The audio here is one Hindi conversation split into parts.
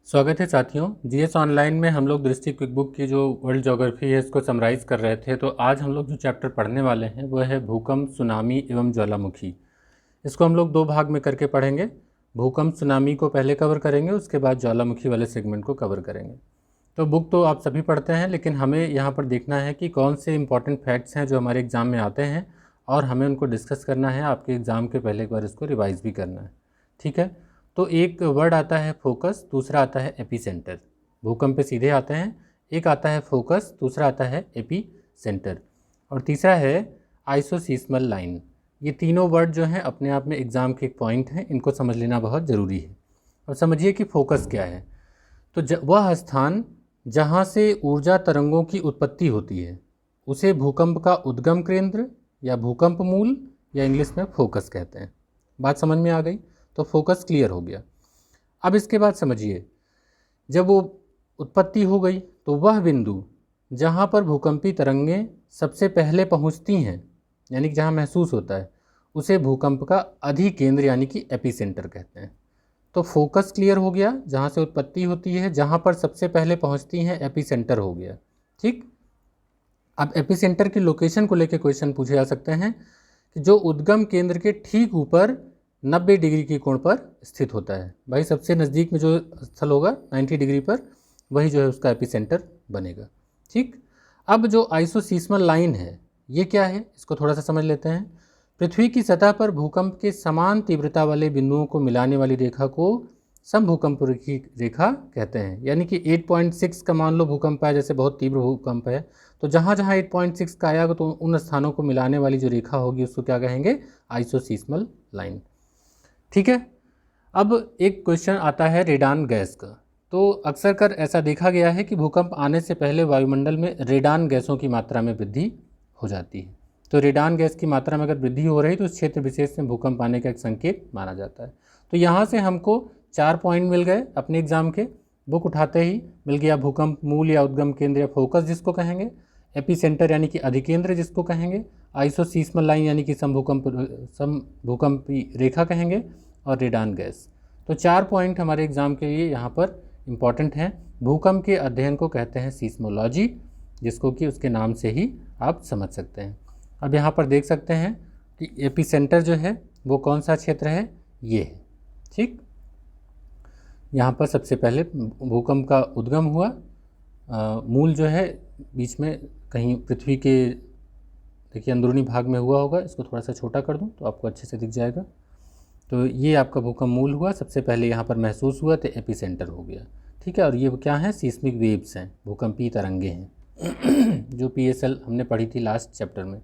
स्वागत है साथियों। जीएस ऑनलाइन में हम लोग दृष्टि क्विक बुक की जो वर्ल्ड ज्योग्राफी है इसको समराइज़ कर रहे थे। तो आज हम लोग जो चैप्टर पढ़ने वाले हैं वो है भूकंप, सुनामी एवं ज्वालामुखी। इसको हम लोग दो भाग में करके पढ़ेंगे। भूकंप सुनामी को पहले कवर करेंगे, उसके बाद ज्वालामुखी वाले सेगमेंट को कवर करेंगे। तो बुक तो आप सभी पढ़ते हैं, लेकिन हमें यहाँ पर देखना है कि कौन से इंपॉर्टेंट फैक्ट्स हैं जो हमारे एग्ज़ाम में आते हैं और हमें उनको डिस्कस करना है। आपके एग्ज़ाम के पहले एक बार इसको रिवाइज़ भी करना है, ठीक है। तो एक वर्ड आता है फोकस, दूसरा आता है एपीसेंटर। भूकंप पे सीधे आते हैं। एक आता है फोकस, दूसरा आता है एपीसेंटर और तीसरा है आइसोसीस्मल लाइन। ये तीनों वर्ड जो हैं अपने आप में एग्ज़ाम के एक पॉइंट हैं, इनको समझ लेना बहुत ज़रूरी है। और समझिए कि फोकस क्या है। तो वह स्थान जहाँ से ऊर्जा तरंगों की उत्पत्ति होती है उसे भूकंप का उद्गम केंद्र या भूकंप मूल या इंग्लिश में फोकस कहते हैं। बात समझ में आ गई? तो फोकस क्लियर हो गया। अब इसके बाद समझिए, जब वो उत्पत्ति हो गई तो वह बिंदु जहाँ पर भूकंपी तरंगें सबसे पहले पहुँचती हैं, यानी कि जहाँ महसूस होता है, उसे भूकंप का अधिकेंद्र यानी कि एपीसेंटर कहते हैं। तो फोकस क्लियर हो गया, जहाँ से उत्पत्ति होती है, जहाँ पर सबसे पहले पहुँचती हैं, एपीसेंटर हो गया। ठीक। अब एपीसेंटर की लोकेशन को लेकर क्वेश्चन पूछे जा सकते हैं कि जो उद्गम केंद्र के ठीक ऊपर 90 डिग्री के कोण पर स्थित होता है। भाई सबसे नज़दीक में जो स्थल होगा 90 डिग्री पर, वही जो है उसका एपीसेंटर बनेगा। ठीक। अब जो आइसोसीस्मल लाइन है ये क्या है, इसको थोड़ा सा समझ लेते हैं। पृथ्वी की सतह पर भूकंप के समान तीव्रता वाले बिंदुओं को मिलाने वाली रेखा को समभूकंप रेखा कहते हैं। यानी कि 8.6 का मान लो भूकंप है, जैसे बहुत तीव्र भूकंप है, तो जहाँ जहाँ 8.6 का आएगा तो उन स्थानों को मिलाने वाली जो रेखा होगी उसको क्या कहेंगे? Isoseismal line. ठीक है। अब एक क्वेश्चन आता है रेडान गैस का। तो अक्सर कर ऐसा देखा गया है कि भूकंप आने से पहले वायुमंडल में रेडान गैसों की मात्रा में वृद्धि हो जाती है। तो रेडान गैस की मात्रा में अगर वृद्धि हो रही तो उस क्षेत्र विशेष में भूकंप आने का एक संकेत माना जाता है। तो यहाँ से हमको 4 पॉइंट मिल गए अपने एग्जाम के। बुक उठाते ही मिल गया भूकंप मूल या उद्गम केंद्र या फोकस जिसको कहेंगे, एपीसेंटर यानी कि अधिकेंद्र जिसको कहेंगे, आइसोसीस्मल लाइन यानी कि समभूकंपी रेखा कहेंगे, और रेडान गैस। तो 4 पॉइंट हमारे एग्जाम के लिए यहाँ पर इम्पॉर्टेंट हैं। भूकंप के अध्ययन को कहते हैं सीस्मोलॉजी, जिसको कि उसके नाम से ही आप समझ सकते हैं। अब यहाँ पर देख सकते हैं कि एपीसेंटर जो है वो कौन सा क्षेत्र है, ये है। ठीक। यहाँ पर सबसे पहले भूकंप का उद्गम हुआ। मूल जो है बीच में कहीं पृथ्वी के देखिए अंदरूनी भाग में हुआ होगा। इसको थोड़ा सा छोटा कर दूँ तो आपको अच्छे से दिख जाएगा। तो ये आपका भूकंप मूल हुआ, सबसे पहले यहाँ पर महसूस हुआ तो एपीसेंटर हो गया। ठीक है। और ये क्या है? सीस्मिक वेव्स हैं, भूकंपीय तरंगे हैं जो पीएसएल हमने पढ़ी थी लास्ट चैप्टर में।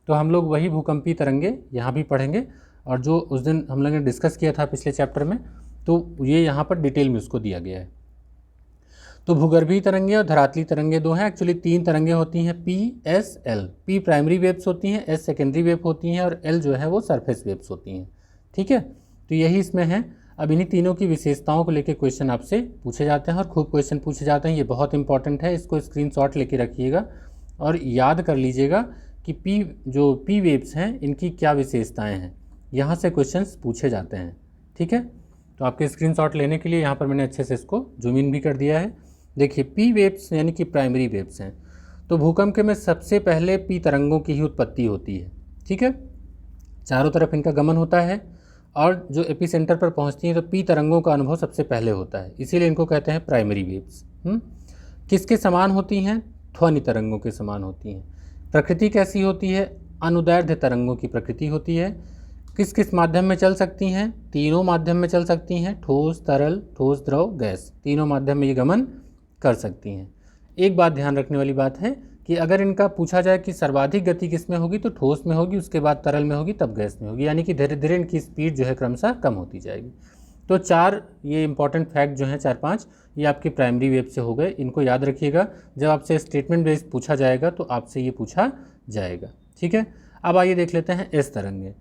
तो हम लोग वही भूकंपीय तरंगे यहाँ भी पढ़ेंगे, और जो उस दिन हम लोगों ने डिस्कस किया था पिछले चैप्टर में, तो ये यहाँ पर डिटेल में उसको दिया गया है। तो भूगर्भीय तरंगे और धरातलीय तरंगे दो हैं। एक्चुअली 3 तरंगे होती हैं, P, S, L. P primary waves होती हैं, एस सेकेंडरी वेव होती हैं, और एल जो है वो सरफेस वेव्स होती हैं। ठीक है। तो यही इसमें है। अब इन्हीं तीनों की विशेषताओं को लेकर क्वेश्चन आपसे पूछे जाते हैं और खूब क्वेश्चन पूछे जाते हैं। ये बहुत इंपॉर्टेंट है, इसको स्क्रीनशॉट लेके रखिएगा और याद कर लीजिएगा कि पी वेव्स हैं इनकी क्या विशेषताएं हैं। यहाँ से क्वेश्चंस पूछे जाते हैं। ठीक है। तो आपके स्क्रीनशॉट लेने के लिए यहाँ पर मैंने अच्छे से इसको जूम इन भी कर दिया है। देखिए पी वेव्स यानी कि प्राइमरी वेव्स हैं। तो भूकंप के में सबसे पहले पी तरंगों की ही उत्पत्ति होती है। ठीक है। चारों तरफ इनका गमन होता है और जो एपीसेंटर पर पहुंचती हैं तो पी तरंगों का अनुभव सबसे पहले होता है, इसीलिए इनको कहते हैं प्राइमरी वेव्स। किसके समान होती हैं? ध्वनि तरंगों के समान होती हैं। प्रकृति कैसी होती है? अनुदैर्ध्य तरंगों की प्रकृति होती है। किस किस माध्यम में चल सकती हैं? तीनों माध्यम में चल सकती हैं, ठोस, तरल, ठोस, द्रव, गैस। तीनों माध्यम में ये गमन कर सकती हैं। एक बात ध्यान रखने वाली बात है कि अगर इनका पूछा जाए कि सर्वाधिक गति किस में होगी तो ठोस में होगी, उसके बाद तरल में होगी, तब गैस में होगी। यानी कि धीरे धीरे इनकी स्पीड जो है क्रमशः कम होती जाएगी। तो 4 ये इंपॉर्टेंट फैक्ट जो हैं 4-5 ये आपकी प्राइमरी वेव से हो गए। इनको याद रखिएगा, जब आपसे स्टेटमेंट बेस्ड पूछा जाएगा तो आपसे ये पूछा जाएगा। ठीक है। अब आइए देख लेते हैं एस तरंगे।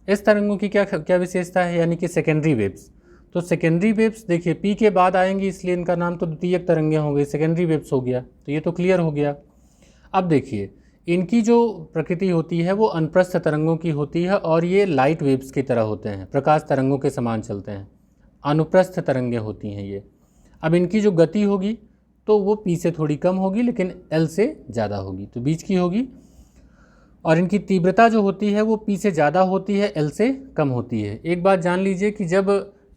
एस तरंगों की क्या विशेषता है, यानी कि सेकेंडरी वेव्स। तो सेकेंडरी वेव्स देखिए पी के बाद आएंगी, इसलिए इनका नाम तो द्वितीयक तरंगे हो गई, सेकेंडरी वेव्स हो गया। तो ये तो क्लियर हो गया। अब देखिए इनकी जो प्रकृति होती है वो अनुप्रस्थ तरंगों की होती है और ये लाइट वेव्स की तरह होते हैं, प्रकाश तरंगों के समान चलते हैं। अनुप्रस्थ तरंगे होती हैं ये। अब इनकी जो गति होगी तो वो p से थोड़ी कम होगी लेकिन l से ज़्यादा होगी, तो बीच की होगी। और इनकी तीव्रता जो होती है वो p से ज़्यादा होती है, l से कम होती है। एक बात जान लीजिए कि जब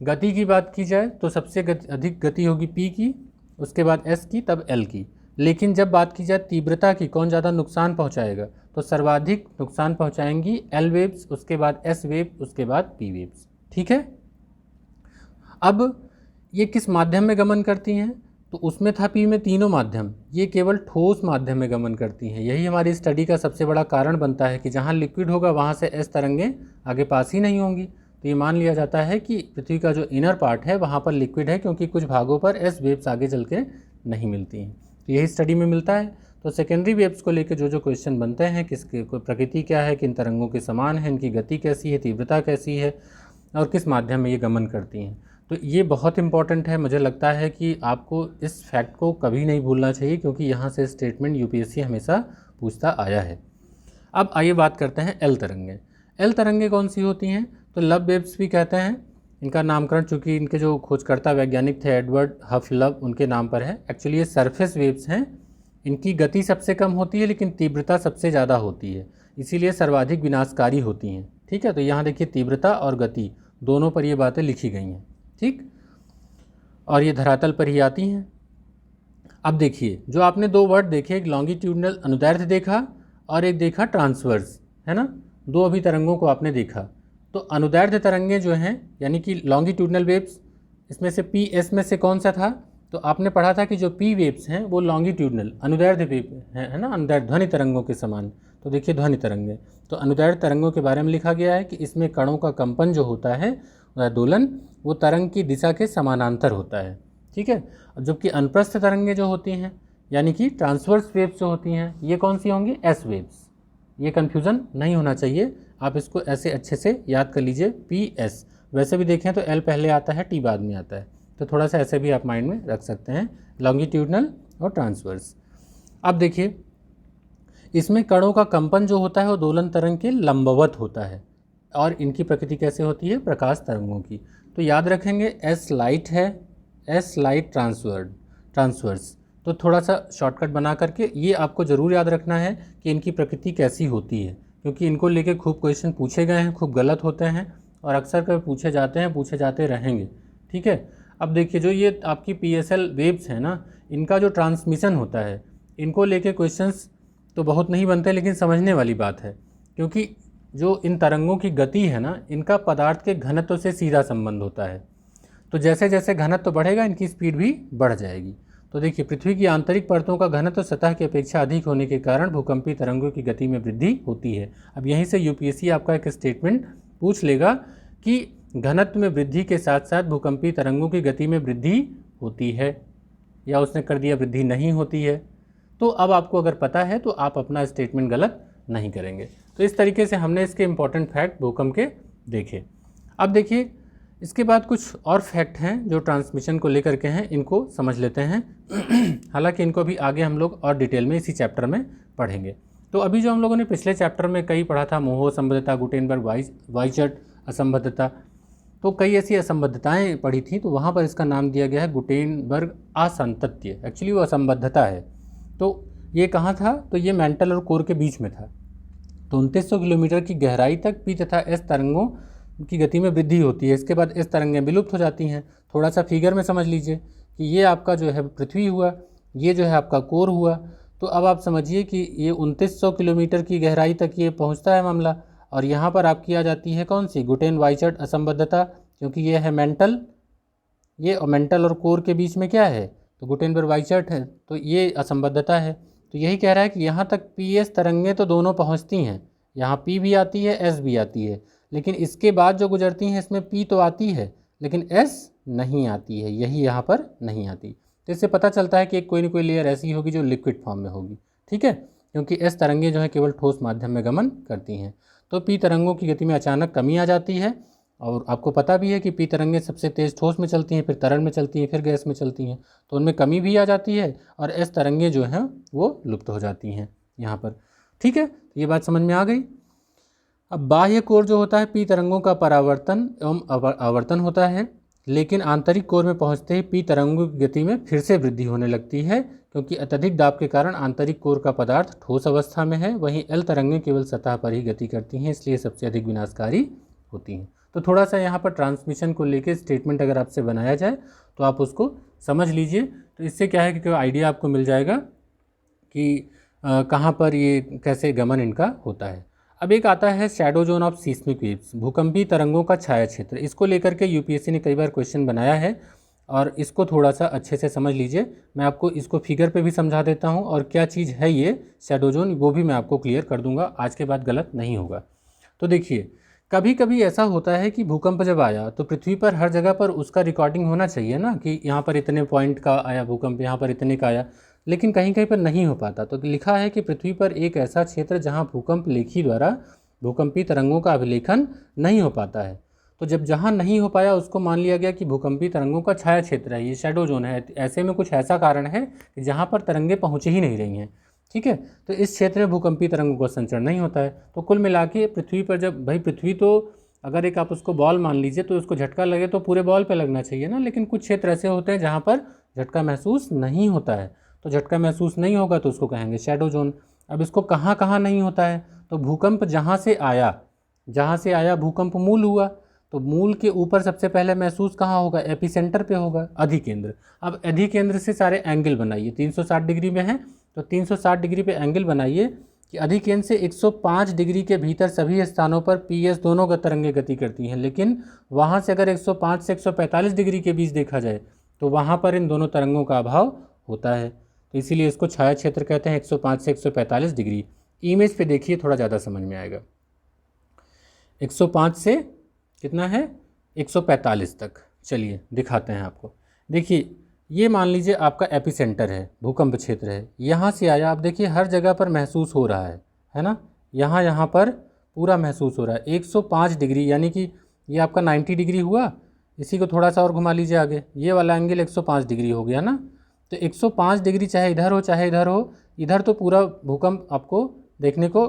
गति की बात की जाए तो सबसे अधिक गति होगी p की, उसके बाद s की, तब l की। लेकिन जब बात की जाए तीव्रता की, कौन ज़्यादा नुकसान पहुंचाएगा, तो सर्वाधिक नुकसान पहुंचाएंगी l वेव्स, उसके बाद s वेव, उसके बाद p वेव्स। ठीक है। अब ये किस माध्यम में गमन करती हैं, तो उसमें था p में तीनों माध्यम, ये केवल ठोस माध्यम में गमन करती हैं। यही हमारी स्टडी का सबसे बड़ा कारण बनता है कि जहाँ लिक्विड होगा वहाँ से s तरंगें आगे पास ही नहीं होंगी। तो ये मान लिया जाता है कि पृथ्वी का जो इनर पार्ट है वहाँ पर लिक्विड है, क्योंकि कुछ भागों पर s वेव्स आगे चल के नहीं मिलती हैं। तो यही स्टडी में मिलता है। तो सेकेंडरी वेव्स को लेकर जो क्वेश्चन बनते हैं, किसके कोई प्रकृति क्या है, किन तरंगों के समान है, इनकी गति कैसी है, तीव्रता कैसी है और किस माध्यम में ये गमन करती हैं, तो ये बहुत इंपॉर्टेंट है। मुझे लगता है कि आपको इस फैक्ट को कभी नहीं भूलना चाहिए, क्योंकि यहाँ से स्टेटमेंट यूपीएससी हमेशा पूछता आया है। अब आइए बात करते हैं एल तरंगे। एल तरंगे कौन सी होती हैं, तो लव वेव्स भी कहते हैं। इनका नामकरण चूँकि इनके जो खोजकर्ता वैज्ञानिक थे एडवर्ड हफ लव, उनके नाम पर है। एक्चुअली ये सरफेस वेव्स हैं। इनकी गति सबसे कम होती है लेकिन तीव्रता सबसे ज़्यादा होती है, इसीलिए सर्वाधिक विनाशकारी होती हैं। ठीक है, तो यहाँ देखिए तीव्रता और गति दोनों पर ये बातें लिखी गई हैं। ठीक, और ये धरातल पर ही आती हैं। अब देखिए, जो आपने दो वर्ड देखे, एक लॉन्गिट्यूडनल अनुदैर्ध्य देखा और एक देखा ट्रांसवर्स, है ना। दो अभी तरंगों को आपने देखा। तो अनुदैर्ध्य तरंगें जो हैं, यानी कि लॉन्गिट्यूडनल वेव्स, इसमें से पी एस में से कौन सा था, तो आपने पढ़ा था कि जो पी वेव्स हैं वो लॉन्गिट्यूडनल अनुदैर्ध्य वेव है ना, अनुदैर्ध्य ध्वनि तरंगों के समान। तो देखिए ध्वनि तरंगें, तो अनुदैर्ध्य तरंगों के बारे में लिखा गया है कि इसमें कणों का कंपन जो होता है, दोलन, वो तरंग की दिशा के समानांतर होता है। ठीक है, जबकि अनुप्रस्थ तरंगें जो होती हैं, यानी कि ट्रांसवर्स वेव्स जो होती हैं, ये कौन सी होंगी, एस वेव्स। ये कन्फ्यूज़न नहीं होना चाहिए, आप इसको ऐसे अच्छे से याद कर लीजिए, पी एस। वैसे भी देखें तो एल पहले आता है, टी बाद में आता है, तो थोड़ा सा ऐसे भी आप माइंड में रख सकते हैं, लॉन्गिट्यूडनल और ट्रांसवर्स। अब देखिए, इसमें कणों का कंपन जो होता है वो दोलन तरंग के लंबवत होता है, और इनकी प्रकृति कैसे होती है, प्रकाश तरंगों की। तो याद रखेंगे एस लाइट है, एस लाइट ट्रांसवर्स। तो थोड़ा सा शॉर्टकट बना करके ये आपको ज़रूर याद रखना है कि इनकी प्रकृति कैसी होती है, क्योंकि इनको लेके खूब क्वेश्चन पूछे गए हैं, खूब गलत होते हैं और अक्सर कभी पूछे जाते हैं, पूछे जाते रहेंगे। ठीक है, अब देखिए, जो ये आपकी PSL वेव्स है ना, इनका जो ट्रांसमिशन होता है, इनको लेके क्वेश्चंस तो बहुत नहीं बनते, लेकिन समझने वाली बात है, क्योंकि जो इन तरंगों की गति है ना, इनका पदार्थ के घनत्व से सीधा संबंध होता है। तो जैसे जैसे घनत्व बढ़ेगा इनकी स्पीड भी बढ़ जाएगी। तो देखिए, पृथ्वी की आंतरिक परतों का घनत्व सतह की अपेक्षा अधिक होने के कारण भूकंपीय तरंगों की गति में वृद्धि होती है। अब यहीं से यूपीएससी आपका एक स्टेटमेंट पूछ लेगा कि घनत्व में वृद्धि के साथ साथ भूकंपीय तरंगों की गति में वृद्धि होती है, या उसने कर दिया वृद्धि नहीं होती है। तो अब आपको अगर पता है तो आप अपना स्टेटमेंट गलत नहीं करेंगे। तो इस तरीके से हमने इसके इम्पॉर्टेंट फैक्ट भूकंप के देखे। अब देखिए, इसके बाद कुछ और फैक्ट हैं जो ट्रांसमिशन को लेकर के हैं, इनको समझ लेते हैं। हालांकि इनको भी आगे हम लोग और डिटेल में इसी चैप्टर में पढ़ेंगे। तो अभी जो हम लोगों ने पिछले चैप्टर में कई पढ़ा था, मोहो असंबद्धता, गुटेनबर्ग वाइचर्ट असंबद्धता, तो कई ऐसी असंबद्धताएं पढ़ी थी, तो वहाँ पर इसका नाम दिया गया है गुटेनबर्ग असंतत्य। एक्चुअली वो असंबद्धता है। तो ये कहाँ था, तो ये मेंटल और कोर के बीच में था। तो 2900 किलोमीटर की गहराई तक पी तथा एस तरंगों की गति में वृद्धि होती है। इसके बाद एस तरंगें विलुप्त हो जाती हैं। थोड़ा सा फिगर में समझ लीजिए कि ये आपका जो है पृथ्वी हुआ, ये जो है आपका कोर हुआ। तो अब आप समझिए कि ये 2900 किलोमीटर की गहराई तक ये पहुंचता है मामला, और यहाँ पर आपकी आ जाती है कौन सी, गुटेन वाइचर्ट असंबद्धता, क्योंकि ये है मेंटल, ये मेंटल और कोर के बीच में क्या है, तो गुटेनबर्ग वाइचर्ट है, तो ये असंबद्धता है। तो यही कह रहा है कि यहाँ तक पी एस तरंगें तो दोनों पहुँचती हैं, यहाँ पी भी आती है, एस भी आती है, लेकिन इसके बाद जो गुजरती हैं इसमें पी तो आती है लेकिन एस नहीं आती है, यही यहाँ पर नहीं आती। तो इससे पता चलता है कि एक कोई न कोई लेयर ऐसी होगी जो लिक्विड फॉर्म में होगी। ठीक है, क्योंकि एस तरंगें जो है केवल ठोस माध्यम में गमन करती हैं। तो पी तरंगों की गति में अचानक कमी आ जाती है, और आपको पता भी है कि पी तरंगें सबसे तेज़ ठोस में चलती हैं, फिर तरल में चलती हैं, फिर गैस में चलती हैं, तो उनमें कमी भी आ जाती है, और एस तरंगें जो हैं वो लुप्त हो जाती हैं यहाँ पर। ठीक है, ये बात समझ में आ गई। अब बाह्य कोर जो होता है, पी तरंगों का परावर्तन एवं आवर्तन होता है। लेकिन आंतरिक कोर में पहुंचते ही पी तरंगों की गति में फिर से वृद्धि होने लगती है, क्योंकि अत्यधिक दाब के कारण आंतरिक कोर का पदार्थ ठोस अवस्था में है। वहीं एल तरंगें केवल सतह पर ही गति करती हैं, इसलिए सबसे अधिक विनाशकारी होती हैं। तो थोड़ा सा यहाँ पर ट्रांसमिशन को लेकर स्टेटमेंट अगर आपसे बनाया जाए तो आप उसको समझ लीजिए। तो इससे क्या है कि आइडिया आपको मिल जाएगा कि कहाँ पर ये कैसे गमन इनका होता है। अब एक आता है shadow zone of seismic waves, भूकंपी तरंगों का छाया क्षेत्र। इसको लेकर के यूपीएससी ने कई बार क्वेश्चन बनाया है और इसको थोड़ा सा अच्छे से समझ लीजिए। मैं आपको इसको फिगर पे भी समझा देता हूँ और क्या चीज़ है ये शैडो जोन वो भी मैं आपको क्लियर कर दूंगा, आज के बाद गलत नहीं होगा। तो देखिए, कभी कभी ऐसा होता है कि भूकंप जब आया तो पृथ्वी पर हर जगह पर उसका रिकॉर्डिंग होना चाहिए ना, कि यहाँ पर इतने पॉइंट का आया भूकंप, यहाँ पर इतने का आया, लेकिन कहीं कहीं पर नहीं हो पाता। तो लिखा है कि पृथ्वी पर एक ऐसा क्षेत्र जहाँ भूकंप लेखी द्वारा भूकंपी तरंगों का अभिलेखन नहीं हो पाता है। तो जब जहाँ नहीं हो पाया उसको मान लिया गया कि भूकंपी तरंगों का छाया क्षेत्र है, ये शैडो जोन है। ऐसे में कुछ ऐसा कारण है कि जहाँ पर तरंगें पहुँच ही नहीं रही हैं, ठीक है। तो इस क्षेत्र में भूकंपी तरंगों का संचरण नहीं होता है। तो कुल मिला के पृथ्वी पर जब भाई पृथ्वी तो अगर एक आप उसको बॉल मान लीजिए तो उसको झटका लगे तो पूरे बॉल पे लगना चाहिए ना, लेकिन कुछ क्षेत्र ऐसे होते हैं जहाँ पर झटका महसूस नहीं होता है। तो झटका महसूस नहीं होगा तो उसको कहेंगे शैडो जोन। अब इसको कहाँ कहाँ नहीं होता है, तो भूकंप जहाँ से आया भूकंप मूल हुआ, तो मूल के ऊपर सबसे पहले महसूस कहाँ होगा, एपिसेंटर पे होगा, अधिकेंद्र। अब अधिकेंद्र से सारे एंगल बनाइए, 360 डिग्री में है तो 360 डिग्री पे एंगल बनाइए कि अधिकेंद्र से 105 डिग्री के भीतर सभी स्थानों पर पीएस दोनों तरंगें गति करती हैं, लेकिन वहाँ से अगर 105 से 145 डिग्री के बीच देखा जाए तो वहाँ पर इन दोनों तरंगों का अभाव होता है। तो इसीलिए इसको छाया क्षेत्र कहते हैं, 105 से 145 डिग्री। इमेज पे देखिए थोड़ा ज़्यादा समझ में आएगा। 105 से कितना है, 145 तक। चलिए दिखाते हैं आपको। देखिए, ये मान लीजिए आपका एपिसेंटर है, भूकंप क्षेत्र है। यहाँ से आया, आप देखिए हर जगह पर महसूस हो रहा है ना, यहाँ पर पूरा महसूस हो रहा है। 105 डिग्री यानी कि ये आपका 90 डिग्री हुआ। इसी को थोड़ा सा और घुमा लीजिए आगे, ये वाला एंगल 105 डिग्री हो गया ना। तो 105 डिग्री चाहे इधर हो चाहे इधर हो, इधर तो पूरा भूकंप आपको देखने को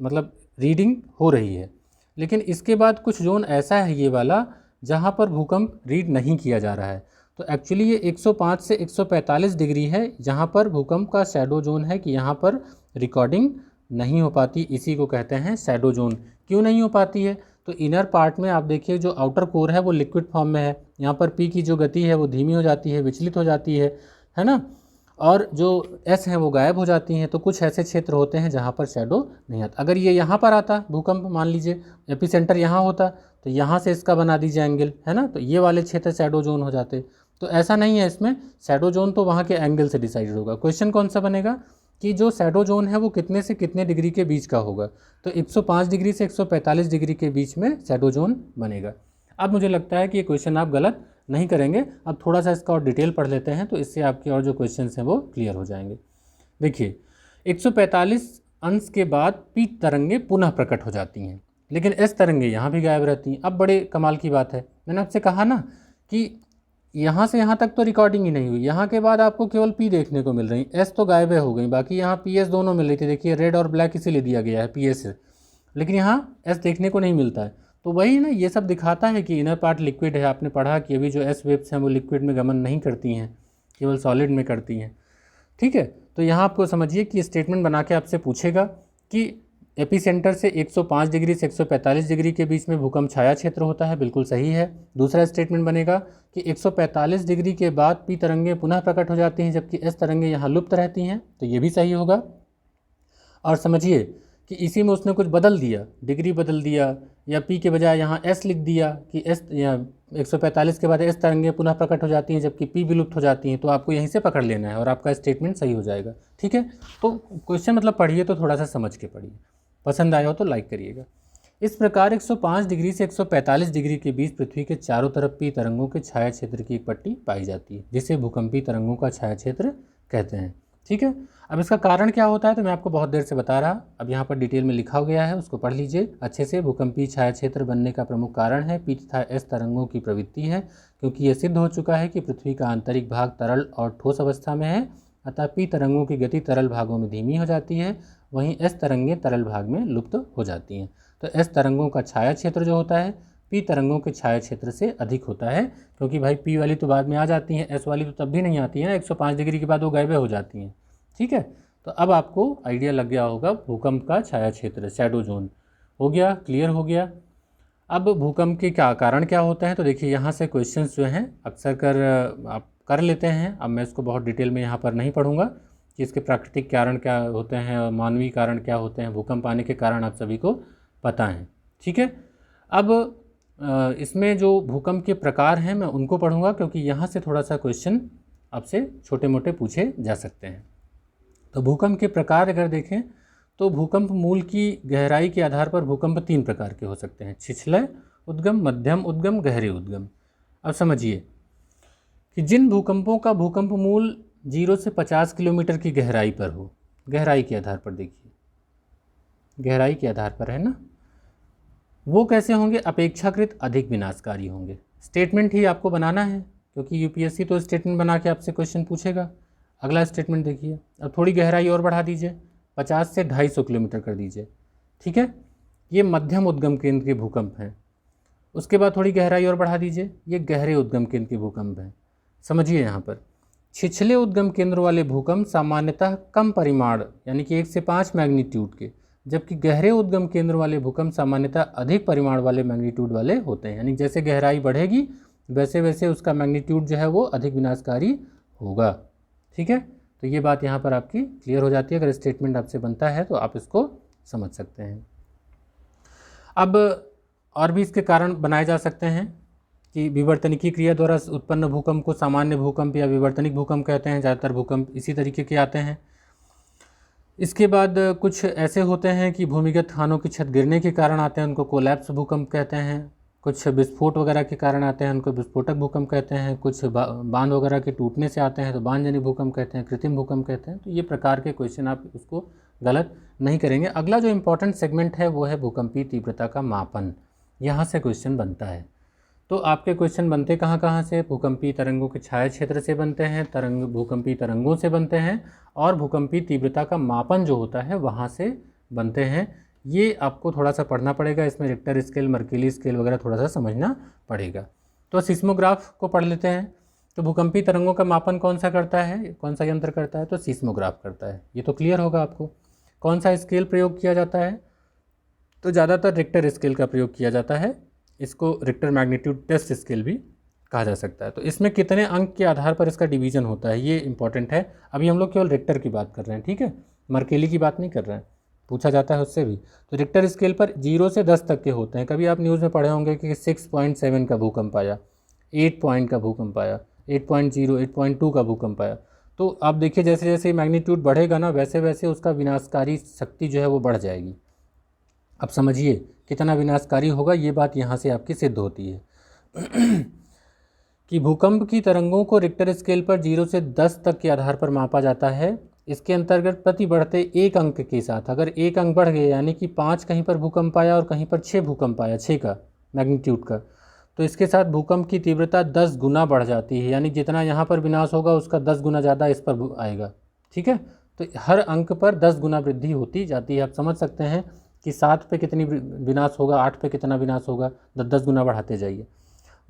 मतलब रीडिंग हो रही है। लेकिन इसके बाद कुछ जोन ऐसा है ये वाला जहाँ पर भूकंप रीड नहीं किया जा रहा है। तो एक्चुअली ये 105 से 145 डिग्री है जहाँ पर भूकंप का शैडो जोन है, कि यहाँ पर रिकॉर्डिंग नहीं हो पाती। इसी को कहते हैं शैडो जोन। क्यों नहीं हो पाती है, तो इनर पार्ट में आप देखिए जो आउटर कोर है वो लिक्विड फॉर्म में है। यहाँ पर पी की जो गति है वो धीमी हो जाती है, विचलित हो जाती है ना, और जो एस हैं वो गायब हो जाती हैं। तो कुछ ऐसे क्षेत्र होते हैं जहाँ पर शैडो नहीं आता। अगर ये यहाँ पर आता भूकंप, मान लीजिए एपिसेंटर यहाँ होता तो यहाँ से इसका बना दीजिए एंगल, है ना, तो ये वाले क्षेत्र शैडो जोन हो जाते। तो ऐसा नहीं है, इसमें शैडो जोन तो वहाँ के एंगल से डिसाइडेड होगा। क्वेश्चन कौन सा बनेगा कि जो शैडो जोन है वो कितने से कितने डिग्री के बीच का होगा, तो 105 डिग्री से 145 डिग्री के बीच में शैडो जोन बनेगा। अब मुझे लगता है कि ये क्वेश्चन आप गलत नहीं करेंगे। अब थोड़ा सा इसका और डिटेल पढ़ लेते हैं तो इससे आपके और जो क्वेश्चन हैं वो क्लियर हो जाएंगे। देखिए, 145 अंश के बाद पी तरंगे पुनः प्रकट हो जाती हैं, लेकिन एस तरंगे यहाँ भी गायब रहती हैं। अब बड़े कमाल की बात है, मैंने आपसे कहा ना कि यहाँ से यहाँ तक तो रिकॉर्डिंग ही नहीं हुई, यहाँ के बाद आपको केवल पी देखने को मिल रही, एस तो गायब हो गई, बाकी यहाँ पी एस दोनों मिल रही थी। देखिए रेड और ब्लैक इसीलिए दिया गया है पी एस, लेकिन यहाँ एस देखने को नहीं मिलता है। तो वही ना, ये सब दिखाता है कि इनर पार्ट लिक्विड है। आपने पढ़ा कि अभी जो एस वेव्स हैं वो लिक्विड में गमन नहीं करती हैं, केवल सॉलिड में करती हैं, ठीक है। तो यहाँ आपको समझिए कि स्टेटमेंट बना के आपसे पूछेगा कि एपिसेंटर से 105 डिग्री से 145 डिग्री के बीच में भूकंप छाया क्षेत्र होता है, बिल्कुल सही है। दूसरा स्टेटमेंट बनेगा कि 145 डिग्री के बाद पी तरंगें पुनः प्रकट हो जाती हैं जबकि एस तरंगें यहाँ लुप्त रहती हैं, तो ये भी सही होगा। और समझिए कि इसी में उसने कुछ बदल दिया, डिग्री बदल दिया, या पी के बजाय यहाँ एस लिख दिया कि एस या 145 के बाद एस तरंगें पुनः प्रकट हो जाती हैं जबकि पी विलुप्त हो जाती हैं। तो आपको यहीं से पकड़ लेना है और आपका स्टेटमेंट सही हो जाएगा, ठीक है। तो क्वेश्चन मतलब पढ़िए तो थोड़ा सा समझ के पढ़िए। पसंद आया हो तो लाइक करिएगा। इस प्रकार 105 डिग्री से 145 डिग्री के बीच पृथ्वी के चारों तरफ पी तरंगों के छाया क्षेत्र की एक पट्टी पाई जाती है, जिसे भूकंपी तरंगों का छाया क्षेत्र कहते हैं, ठीक है। अब इसका कारण क्या होता है तो मैं आपको बहुत देर से बता रहा, अब यहाँ पर डिटेल में लिखा गया है, उसको पढ़ लीजिए अच्छे से। भूकंपी छाया क्षेत्र बनने का प्रमुख कारण है पी तथा एस तरंगों की प्रवृत्ति है, क्योंकि यह सिद्ध हो चुका है कि पृथ्वी का आंतरिक भाग तरल और ठोस अवस्था में है, अतः पी तरंगों की गति तरल भागों में धीमी हो जाती है, वहीं एस तरंगें तरल भाग में लुप्त हो जाती हैं। तो एस तरंगों का छाया क्षेत्र जो होता है पी तरंगों के छाया क्षेत्र से अधिक होता है, क्योंकि भाई पी वाली तो बाद में आ जाती हैं, एस वाली तो तब भी नहीं आती है ना, 105 डिग्री के बाद वो गायब हो जाती हैं। ठीक है, तो अब आपको आइडिया लग गया होगा भूकंप का छाया क्षेत्र, शैडो जोन हो गया, क्लियर हो गया। अब भूकंप के क्या कारण क्या होते हैं, तो देखिए यहाँ से क्वेश्चंस जो हैं अक्सर आप कर लेते हैं। अब मैं इसको बहुत डिटेल में यहाँ पर नहीं पढ़ूंगा कि इसके प्राकृतिक कारण क्या होते हैं और मानवीय कारण क्या होते हैं, भूकंप आने के कारण आप सभी को पता है। ठीक है, अब इसमें जो भूकंप के प्रकार हैं मैं उनको पढ़ूंगा, क्योंकि यहाँ से थोड़ा सा क्वेश्चन आपसे छोटे मोटे पूछे जा सकते हैं। तो भूकंप के प्रकार अगर देखें तो भूकंप मूल की गहराई के आधार पर भूकंप 3 प्रकार के हो सकते हैं, छिछले उद्गम, मध्यम उद्गम, गहरे उद्गम। अब समझिए कि जिन भूकंपों का भूकंप मूल 0 से 50 किलोमीटर की गहराई पर हो, गहराई के आधार पर देखिए, गहराई के आधार पर है ना, वो कैसे होंगे, अपेक्षाकृत अधिक विनाशकारी होंगे। स्टेटमेंट ही आपको बनाना है, क्योंकि यूपीएससी तो स्टेटमेंट बना के आपसे क्वेश्चन पूछेगा। अगला स्टेटमेंट देखिए, अब थोड़ी गहराई और बढ़ा दीजिए, 50 से 250 किलोमीटर कर दीजिए। ठीक है, ये मध्यम उद्गम केंद्र के भूकंप हैं। उसके बाद थोड़ी गहराई और बढ़ा दीजिए, ये गहरे उद्गम केंद्र के भूकंप हैं। समझिए यहाँ पर छिछले उद्गम केंद्र वाले भूकंप सामान्यतः कम परिमाण यानी कि 1 से 5 मैग्नीट्यूड के, जबकि गहरे उद्गम केंद्र वाले भूकंप सामान्यतः अधिक परिमाण वाले मैग्नीट्यूड वाले होते हैं। यानी जैसे गहराई बढ़ेगी वैसे वैसे उसका मैग्नीट्यूड जो है वो अधिक विनाशकारी होगा। ठीक है, तो ये बात यहाँ पर आपकी क्लियर हो जाती है। अगर स्टेटमेंट आपसे बनता है तो आप इसको समझ सकते हैं। अब और भी इसके कारण बनाए जा सकते हैं कि विवर्तनिकी क्रिया द्वारा उत्पन्न भूकंप को सामान्य भूकंप या विवर्तनिक भूकंप कहते हैं। ज़्यादातर भूकंप इसी तरीके के आते हैं। इसके बाद कुछ ऐसे होते हैं कि भूमिगत खानों की छत गिरने के कारण आते हैं, उनको कोलैप्स भूकंप कहते हैं। कुछ विस्फोट वगैरह के कारण आते हैं, उनको विस्फोटक भूकंप कहते हैं। कुछ बांध वगैरह के टूटने से आते हैं तो बांधजनित भूकंप कहते हैं, कृत्रिम भूकंप कहते हैं। तो ये प्रकार के क्वेश्चन आप उसको गलत नहीं करेंगे। अगला जो इम्पोर्टेंट सेगमेंट है वो है भूकंपीय तीव्रता का मापन। यहाँ से क्वेश्चन बनता है। तो आपके क्वेश्चन बनते कहाँ से, भूकंपीय तरंगों के छाया क्षेत्र से बनते हैं, भूकंपीय तरंगों से बनते हैं, और भूकंपीय तीव्रता का मापन जो होता है वहाँ से बनते हैं। ये आपको थोड़ा सा पढ़ना पड़ेगा, इसमें रिक्टर स्केल, मर्केली स्केल वगैरह थोड़ा सा समझना पड़ेगा। तो सिस्मोग्राफ को पढ़ लेते हैं। तो भूकंपीय तरंगों का मापन कौन सा करता है, कौन सा यंत्र करता है, तो सिस्मोग्राफ करता है। ये तो क्लियर होगा आपको। कौन सा स्केल प्रयोग किया जाता है, तो ज़्यादातर रिक्टर स्केल का प्रयोग किया जाता है। इसको रिक्टर मैग्नीट्यूड टेस्ट स्केल भी कहा जा सकता है। तो इसमें कितने अंक के आधार पर इसका डिवीजन होता है ये इंपॉर्टेंट है। अभी हम लोग केवल रिक्टर की बात कर रहे हैं, ठीक है, मर्केली की बात नहीं कर रहे हैं, पूछा जाता है उससे भी। तो रिक्टर स्केल पर 0 से 10 तक के होते हैं। कभी आप न्यूज़ में पढ़े होंगे कि 6.7 का भूकंप आया, 8 पॉइंट का भूकंप आया, 8.0, 8.2 का भूकंप आया। तो आप देखिए जैसे जैसे मैग्नीट्यूड बढ़ेगा ना वैसे वैसे उसका विनाशकारी शक्ति जो है वो बढ़ जाएगी। अब समझिए कितना विनाशकारी होगा, ये बात यहाँ से आपकी सिद्ध होती है कि भूकंप की तरंगों को रिक्टर स्केल पर 0 से 10 तक के आधार पर मापा जाता है। इसके अंतर्गत प्रति बढ़ते एक अंक के साथ, अगर एक अंक बढ़ गए यानी कि 5 कहीं पर भूकंप आया और कहीं पर 6 भूकंप आया, 6 का मैग्नीट्यूड का, तो इसके साथ भूकंप की तीव्रता 10 गुना बढ़ जाती है। यानी जितना यहाँ पर विनाश होगा उसका 10 गुना ज़्यादा इस पर आएगा। ठीक है, तो हर अंक पर 10 गुना वृद्धि होती जाती है। आप समझ सकते हैं कि 7 पे कितनी विनाश होगा, 8 पे कितना विनाश होगा, 10 गुना बढ़ाते जाइए।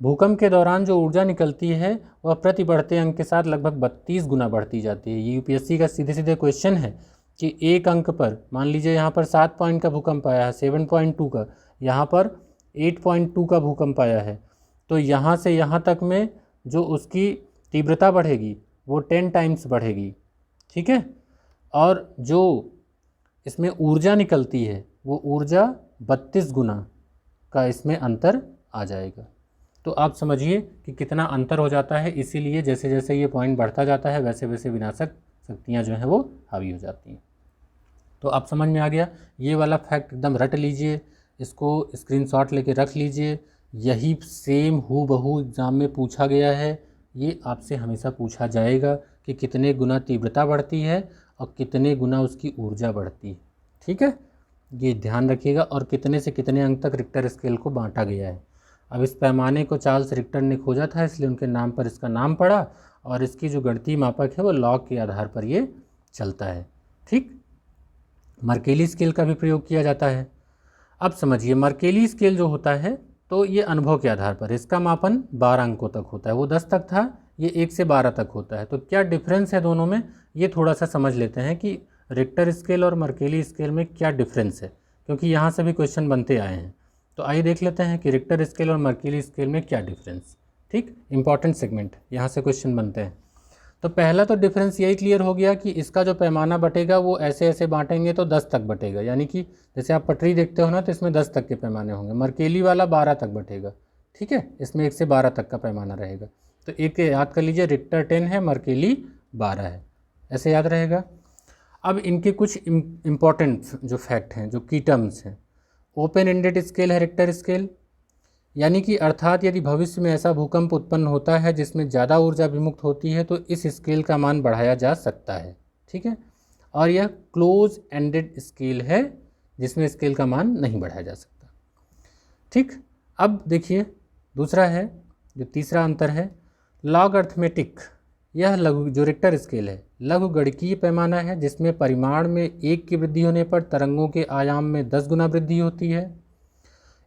भूकंप के दौरान जो ऊर्जा निकलती है वह प्रति बढ़ते अंक के साथ लगभग 32 गुना बढ़ती जाती है। ये यूपीएससी का सीधे सीधे क्वेश्चन है कि एक अंक पर मान लीजिए यहाँ पर 7 पॉइंट का भूकंप आया है, 7.2 का, यहाँ पर 8.2 का भूकंप आया है, तो यहाँ से यहाँ तक में जो उसकी तीव्रता बढ़ेगी वो 10 टाइम्स बढ़ेगी। ठीक है, और जो इसमें ऊर्जा निकलती है वो ऊर्जा 32 गुना का इसमें अंतर आ जाएगा। तो आप समझिए कि कितना अंतर हो जाता है। इसीलिए जैसे जैसे ये पॉइंट बढ़ता जाता है वैसे वैसे विनाशक शक्तियाँ जो हैं वो हावी हो जाती हैं। तो आप समझ में आ गया। ये वाला फैक्ट एकदम रट लीजिए, इसको स्क्रीनशॉट लेके रख लीजिए। यही सेम हूबहू एग्ज़ाम में पूछा गया है। ये आपसे हमेशा पूछा जाएगा कि कितने गुना तीव्रता बढ़ती है और कितने गुना उसकी ऊर्जा बढ़ती है। ठीक है, ये ध्यान रखिएगा। और कितने से कितने अंक तक रिक्टर स्केल को बांटा गया है। अब इस पैमाने को चार्ल्स रिक्टर ने खोजा था, इसलिए उनके नाम पर इसका नाम पड़ा, और इसकी जो गणितीय मापक है वो लॉग के आधार पर ये चलता है। ठीक, मर्केली स्केल का भी प्रयोग किया जाता है। अब समझिए मर्केली स्केल जो होता है तो ये अनुभव के आधार पर इसका मापन 12 अंकों तक होता है, वो 10 तक था, ये 1 से 12 तक होता है। तो क्या डिफरेंस है दोनों में, ये थोड़ा सा समझ लेते हैं कि रिक्टर स्केल और मर्केली स्केल में क्या डिफरेंस है, क्योंकि यहाँ से भी क्वेश्चन बनते आए हैं। तो आइए देख लेते हैं कि रिक्टर स्केल और मर्केली स्केल में क्या डिफरेंस। ठीक, इंपॉर्टेंट सेगमेंट, यहाँ से क्वेश्चन बनते हैं। तो पहला तो डिफरेंस यही क्लियर हो गया कि इसका जो पैमाना बटेगा वो ऐसे ऐसे बांटेंगे तो 10 तक बटेगा, यानी कि जैसे आप पटरी देखते हो ना तो इसमें 10 तक के पैमाने होंगे, मर्केली वाला 12 तक बटेगा। ठीक है, इसमें 1 से 12 तक का पैमाना रहेगा। तो एक याद कर लीजिए, रिक्टर 10 है, मर्केली 12 है, ऐसे याद रहेगा। अब इनके कुछ इम्पॉर्टेंट जो फैक्ट हैं, जो की टर्म्स हैं। ओपन एंडेड स्केल है रिक्टर स्केल, यानी कि अर्थात यदि भविष्य में ऐसा भूकंप उत्पन्न होता है जिसमें ज़्यादा ऊर्जा विमुक्त होती है तो इस स्केल का मान बढ़ाया जा सकता है। ठीक है, और यह क्लोज एंडेड स्केल है जिसमें स्केल का मान नहीं बढ़ाया जा सकता। ठीक, अब देखिए दूसरा है, जो तीसरा अंतर है, लॉग अर्थमेटिक। यह लघु, जो रिक्टर स्केल है, लघु गणकीय पैमाना है जिसमें परिमाण में 1 की वृद्धि होने पर तरंगों के आयाम में 10 गुना वृद्धि होती है।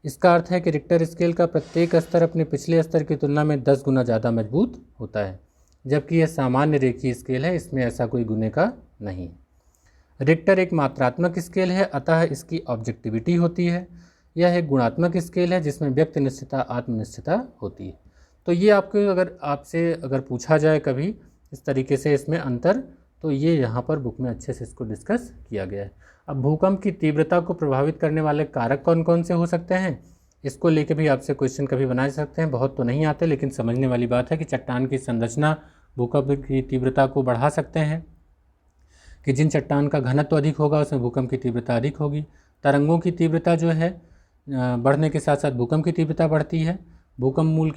इसका अर्थ है कि रिक्टर स्केल का प्रत्येक स्तर अपने पिछले स्तर की तुलना में 10 गुना ज़्यादा मजबूत होता है, जबकि यह सामान्य रेखीय स्केल है, इसमें ऐसा कोई गुने का नहीं है। रिक्टर एक मात्रात्मक स्केल है, अतः इसकी ऑब्जेक्टिविटी होती है। यह एक गुणात्मक स्केल है जिसमें व्यक्तिनिष्ठता आत्मनिष्ठता होती है। तो ये आपको अगर पूछा जाए कभी इस तरीके से इसमें अंतर, तो ये यहाँ पर बुक में अच्छे से इसको डिस्कस किया गया है। अब भूकंप की तीव्रता को प्रभावित करने वाले कारक कौन कौन से हो सकते हैं, इसको लेके भी आपसे क्वेश्चन कभी बना सकते हैं। बहुत तो नहीं आते, लेकिन समझने वाली बात है कि चट्टान की संरचना भूकंप की तीव्रता को बढ़ा सकते हैं, कि जिन चट्टान का घनत्व अधिक होगा उसमें भूकंप की तीव्रता अधिक होगी। तरंगों की तीव्रता जो है बढ़ने के साथ साथ भूकंप की तीव्रता बढ़ती है। भूकंप मूल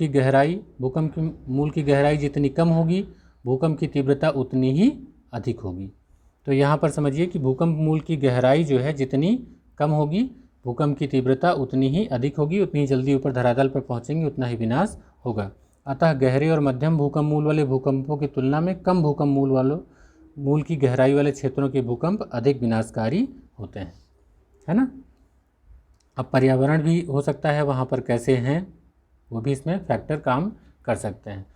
की गहराई जितनी कम होगी भूकंप की तीव्रता उतनी ही अधिक होगी। तो यहाँ पर समझिए कि भूकंप मूल की गहराई जो है जितनी कम होगी भूकंप की तीव्रता उतनी ही अधिक होगी, उतनी ही जल्दी ऊपर धरातल पर पहुँचेंगे, उतना ही विनाश होगा। अतः गहरे और मध्यम भूकंप मूल वाले भूकंपों की तुलना में कम भूकंप मूल की गहराई वाले क्षेत्रों के भूकंप अधिक विनाशकारी होते हैं, है ना। अब पर्यावरण भी हो सकता है वहाँ पर कैसे हैं, वो भी इसमें फैक्टर काम कर सकते हैं।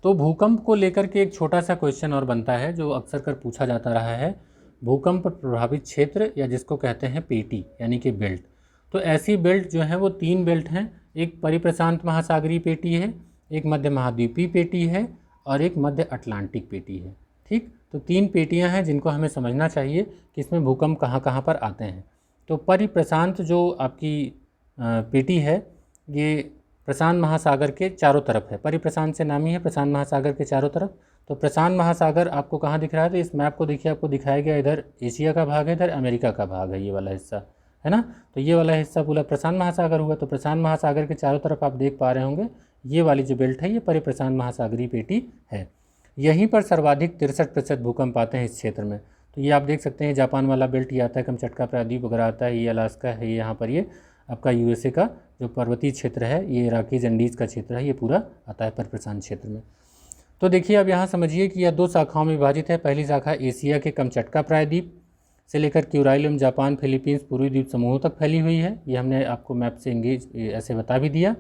तो भूकंप को लेकर के एक छोटा सा क्वेश्चन और बनता है जो अक्सर कर पूछा जाता रहा है, भूकंप प्रभावित क्षेत्र या जिसको कहते हैं पेटी यानी कि बेल्ट। तो ऐसी बेल्ट जो है वो 3 बेल्ट हैं, एक परिप्रशांत महासागरीय पेटी है, एक मध्य महाद्वीपीय पेटी है और एक मध्य अटलांटिक पेटी है। ठीक, तो 3 पेटियां हैं जिनको हमें समझना चाहिए कि इसमें भूकंप कहाँ कहाँ पर आते हैं। तो परिप्रशांत जो आपकी पेटी है ये प्रशांत महासागर के चारों तरफ है, परिप्रशांत से नामी है, प्रशांत महासागर के चारों तरफ। तो प्रशांत महासागर आपको कहाँ दिख रहा है, तो इस मैप को देखिए, आपको दिखाया गया इधर एशिया का भाग है, इधर अमेरिका का भाग है, ये वाला हिस्सा है ना। तो ये वाला हिस्सा पूरा प्रशांत महासागर हुआ। तो प्रशांत महासागर के चारों तरफ आप देख पा रहे होंगे ये वाली जो बेल्ट है ये परिप्रशांत महासागरीय पेटी है। यहीं पर सर्वाधिक 63% भूकंप आते हैं इस क्षेत्र में। तो ये आप देख सकते हैं जापान वाला बेल्ट ये आता है, कमचटका प्रायद्वीप वगैरह आता है, ये अलास्का है, ये यहाँ पर ये आपका यूएसए का जो पर्वतीय क्षेत्र है, ये इराकी जंडीज का क्षेत्र है, ये पूरा आता है परिप्रशांत क्षेत्र में। तो देखिए अब यहाँ समझिए कि यह 2 शाखाओं में विभाजित है। पहली शाखा एशिया के कमचटका प्रायद्वीप से लेकर क्यूराइलम, जापान, फिलीपींस, पूर्वी द्वीप समूहों तक फैली हुई है, ये हमने आपको मैप से ऐसे बता भी दिया।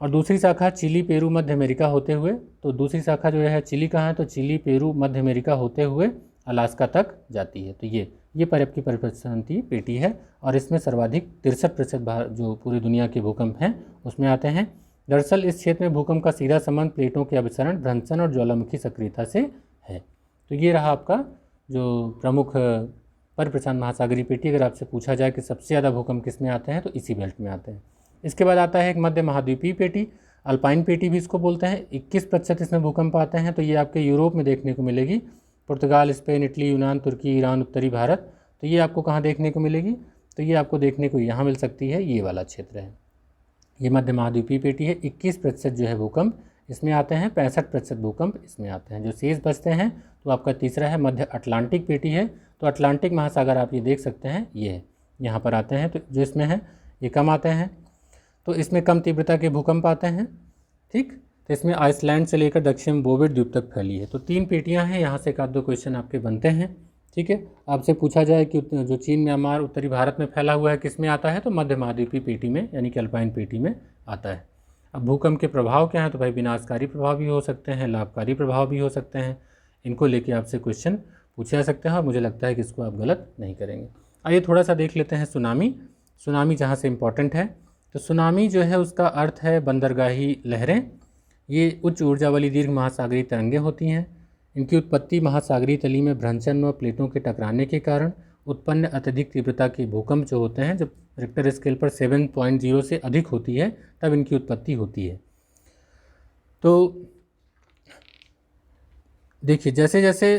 और दूसरी शाखा चिली, पेरू, मध्य अमेरिका होते हुए, तो दूसरी शाखा जो है चिली कहाँ है, तो चिली, पेरू, मध्य अमेरिका होते हुए अलास्का तक जाती है। तो ये की परिप्रशांतीय पेटी है और इसमें सर्वाधिक 63% जो पूरी दुनिया के भूकंप हैं उसमें आते हैं। दरअसल इस क्षेत्र में भूकंप का सीधा संबंध प्लेटों के अभिसरण, भ्रंशन और ज्वालामुखी सक्रियता से है। तो ये रहा आपका जो प्रमुख परिप्रशांत महासागरीय पेटी। अगर आपसे पूछा जाए कि सबसे ज़्यादा भूकंप किस में आते हैं तो इसी बेल्ट में आते हैं। इसके बाद आता है एक मध्य महाद्वीपीय पेटी, अल्पाइन पेटी भी इसको बोलते हैं। 21% इसमें भूकंप आते हैं। तो ये आपके यूरोप में देखने को मिलेगी, पुर्तगाल, स्पेन, इटली, यूनान, तुर्की, ईरान, उत्तरी भारत। तो ये आपको कहाँ देखने को मिलेगी, तो ये आपको देखने को यहाँ मिल सकती है, ये वाला क्षेत्र है, ये मध्य महाद्वीपीय पेटी है। 21% जो है भूकंप इसमें आते हैं, 65% भूकंप इसमें आते हैं। जो शेष बचते हैं तो आपका तीसरा है मध्य अटलांटिक पेटी है। तो अटलांटिक महासागर आप ये देख सकते हैं, ये है यहाँ पर आते हैं। तो जो इसमें है ये कम आते हैं, तो इसमें कम तीव्रता के भूकंप आते हैं। ठीक, तो इसमें आइसलैंड से लेकर दक्षिण बोवेट द्वीप तक फैली है। तो 3 पेटियां हैं, यहाँ से एक आध 2 क्वेश्चन आपके बनते हैं। ठीक है, आपसे पूछा जाए कि जो चीन, म्यांमार, उत्तरी भारत में फैला हुआ है किस में आता है, तो मध्य महाद्वीपीय पेटी में यानी कि अल्पाइन पेटी में आता है। अब भूकंप के प्रभाव क्या हैं, तो भाई विनाशकारी प्रभाव भी हो सकते हैं, लाभकारी प्रभाव भी हो सकते हैं। इनको लेके आपसे क्वेश्चन पूछे जा सकते हैं और मुझे लगता है कि इसको आप गलत नहीं करेंगे। आइए थोड़ा सा देख लेते हैं सुनामी। सुनामी जहाँ से इम्पॉर्टेंट है, तो सुनामी जो है उसका अर्थ है बंदरगाही लहरें। ये उच्च ऊर्जा वाली दीर्घ महासागरीय तरंगें होती हैं। इनकी उत्पत्ति महासागरीय तली में भ्रंशन व प्लेटों के टकराने के कारण उत्पन्न अत्यधिक तीव्रता के भूकंप जो होते हैं, जब रिक्टर स्केल पर 7.0 से अधिक होती है तब इनकी उत्पत्ति होती है। तो देखिए जैसे जैसे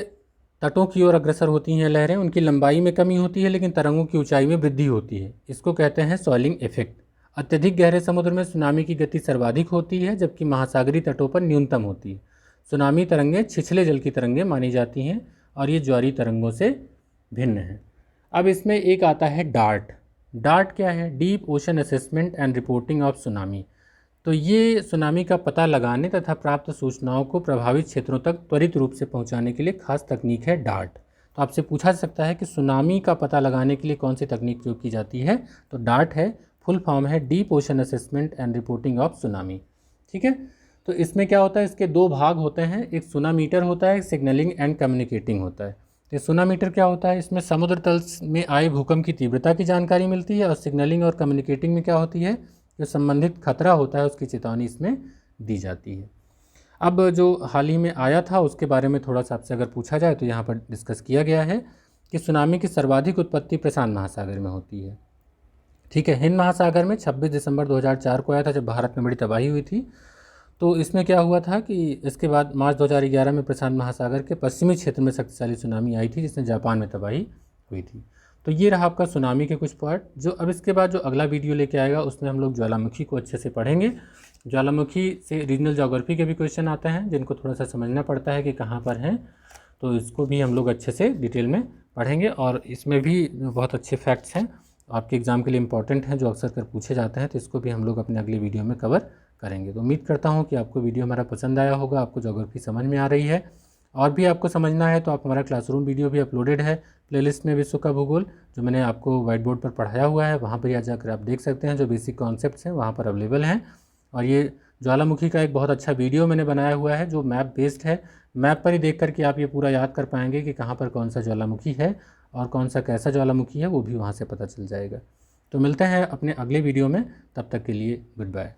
तटों की ओर अग्रसर होती हैं लहरें, उनकी लंबाई में कमी होती है लेकिन तरंगों की ऊंचाई में वृद्धि होती है। इसको कहते हैं सॉइलिंग इफेक्ट। अत्यधिक गहरे समुद्र में सुनामी की गति सर्वाधिक होती है जबकि महासागरीय तटों पर न्यूनतम होती है। सुनामी तरंगें छिछले जल की तरंगें मानी जाती हैं और ये ज्वारीय तरंगों से भिन्न है। अब इसमें एक आता है डार्ट। डार्ट क्या है? Deep ocean assessment and reporting of tsunami. तो ये सुनामी का पता लगाने तथा प्राप्त सूचनाओं को प्रभावित क्षेत्रों तक त्वरित रूप से पहुंचाने के लिए खास तकनीक है डार्ट। तो आपसे पूछा जा सकता है कि सुनामी का पता लगाने के लिए कौन सी तकनीक प्रयोग की जाती है, तो डार्ट है, फुल फॉर्म है deep ocean assessment and reporting of tsunami. ठीक है, तो इसमें क्या होता है, इसके दो भाग होते हैं, एक सुनामीटर होता है, एक सिग्नलिंग एंड कम्युनिकेटिंग होता है। तो सुनामीटर क्या होता है, इसमें समुद्र तल में आए भूकंप की तीव्रता की जानकारी मिलती है, और सिग्नलिंग और कम्युनिकेटिंग में क्या होती है, जो संबंधित खतरा होता है उसकी चेतावनी इसमें दी जाती है। अब जो हाल ही में आया था उसके बारे में थोड़ा सा आपसे अगर पूछा जाए तो यहाँ पर डिस्कस किया गया है कि सुनामी की सर्वाधिक उत्पत्ति प्रशांत महासागर में होती है। ठीक है, हिंद महासागर में 26 दिसंबर 2004 को आया था जब भारत में बड़ी तबाही हुई थी। तो इसमें क्या हुआ था कि इसके बाद मार्च 2011 में प्रशांत महासागर के पश्चिमी क्षेत्र में शक्तिशाली सुनामी आई थी जिसने जापान में तबाही हुई थी। तो ये रहा आपका सुनामी के कुछ पार्ट। जो अब इसके बाद जो अगला वीडियो लेके आएगा उसमें हम लोग ज्वालामुखी को अच्छे से पढ़ेंगे। ज्वालामुखी से रीजनल ज्योग्राफी के भी क्वेश्चन आते हैं जिनको थोड़ा सा समझना पड़ता है कि कहाँ पर हैं, तो इसको भी हम लोग अच्छे से डिटेल में पढ़ेंगे। और इसमें भी बहुत अच्छे फैक्ट्स हैं आपके एग्ज़ाम के लिए इम्पॉर्टेंट हैं जो अक्सर कर पूछे जाते हैं, तो इसको भी हम लोग अपने अगले वीडियो में कवर करेंगे। तो उम्मीद करता हूँ कि आपको वीडियो हमारा पसंद आया होगा, आपको ज्योग्राफी समझ में आ रही है। और भी आपको समझना है तो आप हमारा क्लासरूम वीडियो भी अपलोडेड है प्लेलिस्ट में, विश्व का भूगोल, जो मैंने आपको व्हाइट बोर्ड पर पढ़ाया हुआ है, वहाँ पर या जाकर आप देख सकते हैं। जो बेसिक कॉन्सेप्ट्स हैं वहाँ पर अवेलेबल हैं। और ये ज्वालामुखी का एक बहुत अच्छा वीडियो मैंने बनाया हुआ है जो मैप बेस्ड है। मैप पर ही देख कर के आप ये पूरा याद कर पाएंगे कि कहाँ पर कौन सा ज्वालामुखी है और कौन सा कैसा ज्वालामुखी है, वो भी वहाँ से पता चल जाएगा। तो मिलते हैं अपने अगले वीडियो में, तब तक के लिए गुड बाय।